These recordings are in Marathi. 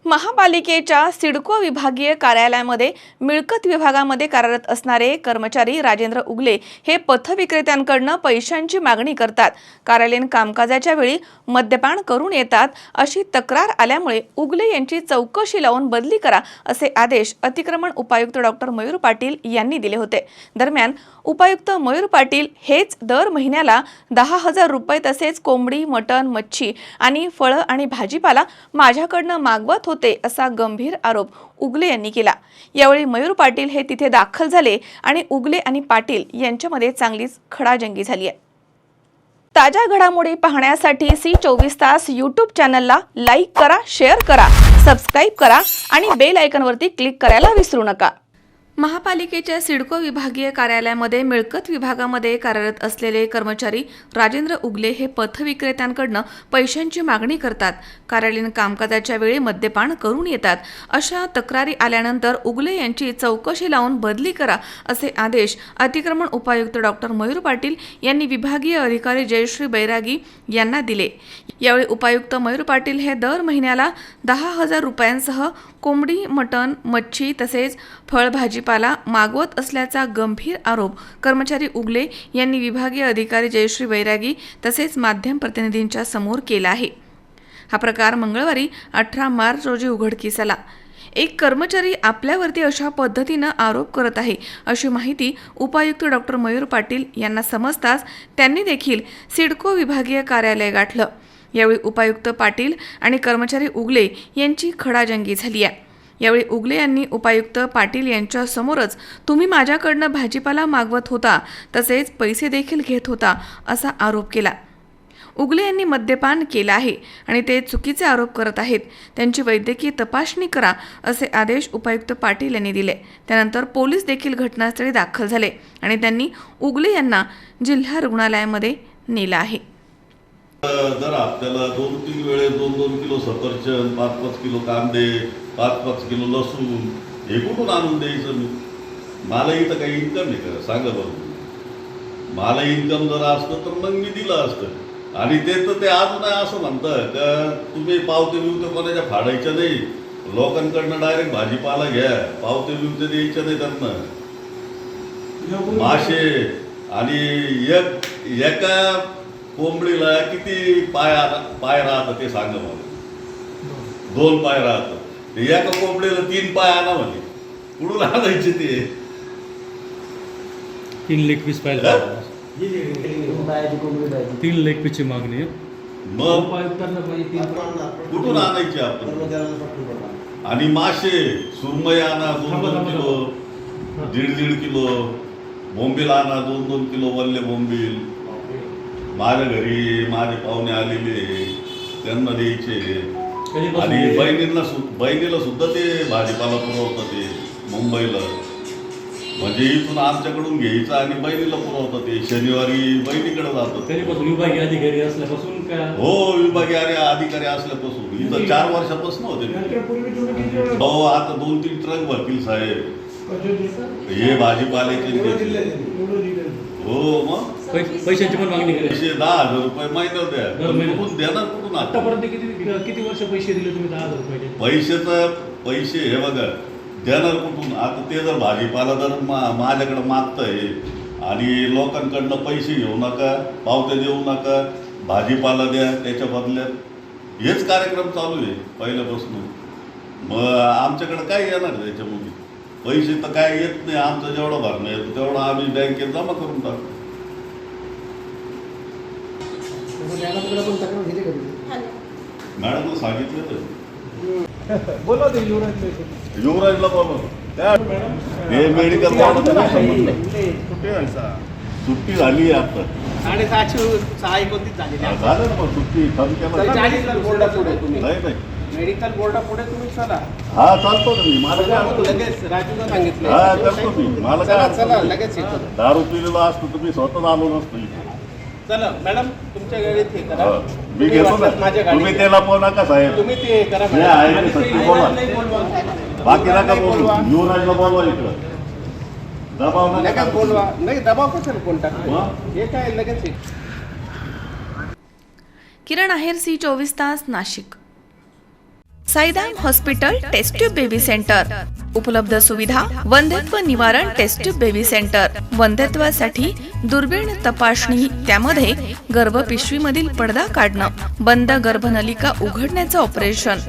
महापालिकेच्या सिडको विभागीय कार्यालयामध्ये मिळकत विभागामध्ये कार्यरत असणारे कर्मचारी राजेंद्र उगले हे पथविक्रेत्यांकडून पैशांची मागणी करतात। कार्यालयीन कामकाजाच्या वेळी मद्यपान करून येतात अशी तक्रार आल्यामुळे उगले यांची चौकशी लावून बदली करा असे आदेश अतिक्रमण उपायुक्त डॉक्टर मयूर पाटील यांनी दिले होते। दरम्यान उपायुक्त मयूर पाटील हेच दर महिन्याला 10,000 रुपये तसेच कोंबडी, मटण, मच्छी आणि फळं आणि भाजीपाला माझ्याकडनं मागवत होते असा गंभीर आरोप उगले यांनी केला। यावेळी मयूर पाटील हे तिथे दाखल झाले आणि उगले आणि पाटील यांच्यामध्ये चांगलीच खडाजंगी झाली आहे। ताज्या घडामोडी पाहण्यासाठी C24 तास YouTube चॅनलला लाईक करा, शेअर करा, सबस्क्राइब करा आणि बेल आयकॉनवरती क्लिक करायला विसरू नका। महापालिकेच्या सिडको विभागीय कार्यालयामध्ये मिळकत विभागामध्ये कार्यरत असलेले कर्मचारी राजेंद्र उगले हे पथविक्रेत्यांकडून पैशांची मागणी करतात। कार्यालयीन कामकाजाच्या वेळी मद्यपान करून येतात अशा तक्रारी आल्यानंतर उगले यांची चौकशी लावून बदली करा असे आदेश अतिक्रमण उपायुक्त डॉक्टर मयूर पाटील यांनी विभागीय अधिकारी जयश्री बैरागी यांना दिले। यावेळी उपायुक्त मयूर पाटील हे दर महिन्याला 10,000 रुपयांसह कोंबडी, मटण, मच्छी तसेच फळभाजीपाला मागवत असल्याचा गंभीर आरोप कर्मचारी उगले यांनी विभागीय अधिकारी जयश्री बैरागी तसेच माध्यम प्रतिनिधींच्या समोर केला आहे। हा प्रकार मंगळवारी 18 मार्च रोजी उघडकीस आला। एक कर्मचारी आपल्यावरती अशा पद्धतीने आरोप करत आहे अशी माहिती उपायुक्त डॉक्टर मयूर पाटील यांना समजताच त्यांनी देखील सिडको विभागीय कार्यालय गाठलं। यावेळी उपायुक्त पाटील आणि कर्मचारी उगले यांची खडाजंगी झाली आहे। यावेळी उगले यांनी उपायुक्त पाटील यांच्या समोरच तुम्ही माझ्याकडनं भाजीपाला मागवत होता तसेच पैसे देखील घेत होता असा आरोप केला। उगले यांनी मद्यपान केलं आहे आणि ते चुकीचे आरोप करत आहेत, त्यांची वैद्यकीय तपासणी करा असे आदेश उपायुक्त पाटील यांनी दिले। त्यानंतर पोलीस देखील घटनास्थळी दाखल झाले आणि त्यांनी उगले यांना जिल्हा रुग्णालयामध्ये नेलं आहे। जर आपल्याला 2-3 वेळेस 2-2 किलो सफरचंद, 5-5 किलो कांदे, 5-5 किलो लसूण हे कुठून आणून द्यायचं मी? मला इथं काही इन्कम नाही का? सांगा बरं। मला इन्कम जर असतं तर मग मी दिलं असतं। आणि ते तर ते अजून असं म्हणतं का तुम्ही पावते बिवते कोणाच्या फाडायच्या नाही, लोकांकडनं डायरेक्ट भाजीपाला घ्या, पावते बिवते द्यायच्या नाही त्यांना। मासे आणि एका कोंबडीला किती पाय राहतात ते सांगा मला। 2 पाय राहतात, एका कोंबडीला 3 पाय आणा म्हणजे कुठून आणायचे ते? 3 लेग पीस पाहिजे, 3 लेग पीसची मागणी आहे। मग कुठून आणायचे आपण? आणि मासे सुरमई आणा 2-2 किलो, 1.5 किलो, बोंबील आणा 2-2 किलो वल्ले बोंबील। माझ्या घरी माझे पाहुणे आलेले त्यांना द्यायचे आणि बहिणीला सुद्धा ते भाजीपाला पुरवतात ते मुंबईला। म्हणजे इथून आमच्याकडून घ्यायचं आणि बहिणीला पुरवतात ते। शनिवारी बहिणीकडे जातात। विभागीय अधिकारी असल्यापासून का? हो, विभागीय अधिकारी असल्यापासून इथं 4 वर्षापासून होते। हो, आता 2-3 ट्रक भरतील साहेब हे भाजीपाल्याचे। हो, मग पैशांची पण मागणी केली। 10,000 रुपये महिन्यात द्या, कुठून देणार? कुठून? आतापर्यंत किती वर्ष पैसे दिले तुम्ही? 10,000 पैसे हे बघा देणार कुठून? आता ते जर भाजीपाला जर माझ्याकडे मागतंय आणि लोकांकडनं पैसे घेऊ नका, पावते देऊ नका, भाजीपाला द्या त्याच्या बदल्यात, हेच कार्यक्रम चालू आहे पहिल्यापासून। मग आमच्याकडे काय येणार त्याच्यामध्ये? पैसे तर काय येत नाही, आमचं जेवढं भरणं येतं तेवढं आम्ही बँकेत जमा करून टाकतो। मॅडमला सांगितलं बोला ते युवराजला बोला। हे मेडिकल सुट्टी झाली आहे आता 6:30 झाली झालं ना। मग सुट्टी नाही मेडिकल बोर्डापुढे तुम्ही चला। हा, चालतो ना मी। मला काय लगेच राजूला सांगितलं। हा, करतो मी। मला काय चला लगेच येतो। दारू पिलेला असतो तुम्ही स्वतः आलो नसतो इथे। चला मॅडम तुमच्या गाडीत हे करा, मी घेतो ना। तुम्ही त्याला बोल नका साहेब, तुम्ही ते करा। बोला, बाकी नका बोलू। युवराजला बोलवा इकडं, दबाव नका बोलवा। नाही दबाव कशाला कोणता हे काय लगेच। किरण आहेर, C24 तास, Nashik. Saidam hospital test tube baby centre. उपलब्ध सुविधा वंध्यत्व निवारण टेस्ट ट्यूब बेबी सेंटर. वंध्यत्वासाठी दुर्बीण तपासणी, त्यामध्ये गर्भपिशवीमधील पडदा काढणं, बंद गर्भनलिका उघडण्याचं ऑपरेशन,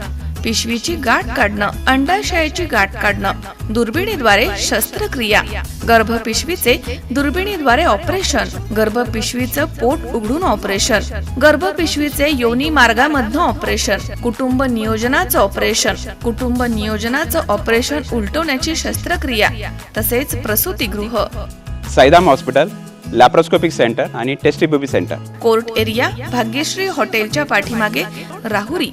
पिशवीची गाठ काढणं, अंडाशयाची गाठ काढणं, दुर्बिणीद्वारे शस्त्रक्रिया, गर्भपिशवीचे दुर्बिणीद्वारे ऑपरेशन, गर्भपिशवीचं पोट उघडून ऑपरेशन, गर्भपिशवीचे योनी मार्गामधनं ऑपरेशन, कुटुंब नियोजनाचं ऑपरेशन, कुटुंब नियोजनाचं ऑपरेशन उलटवण्याची शस्त्रक्रिया, तसेच प्रसूतिगृह. साईदाम हॉस्पिटल, लॅप्रोस्कोपिक सेंटर आणि test baby centre. Court area, Bhagyashree हॉटेलच्या पाठीमागे, राहुरी.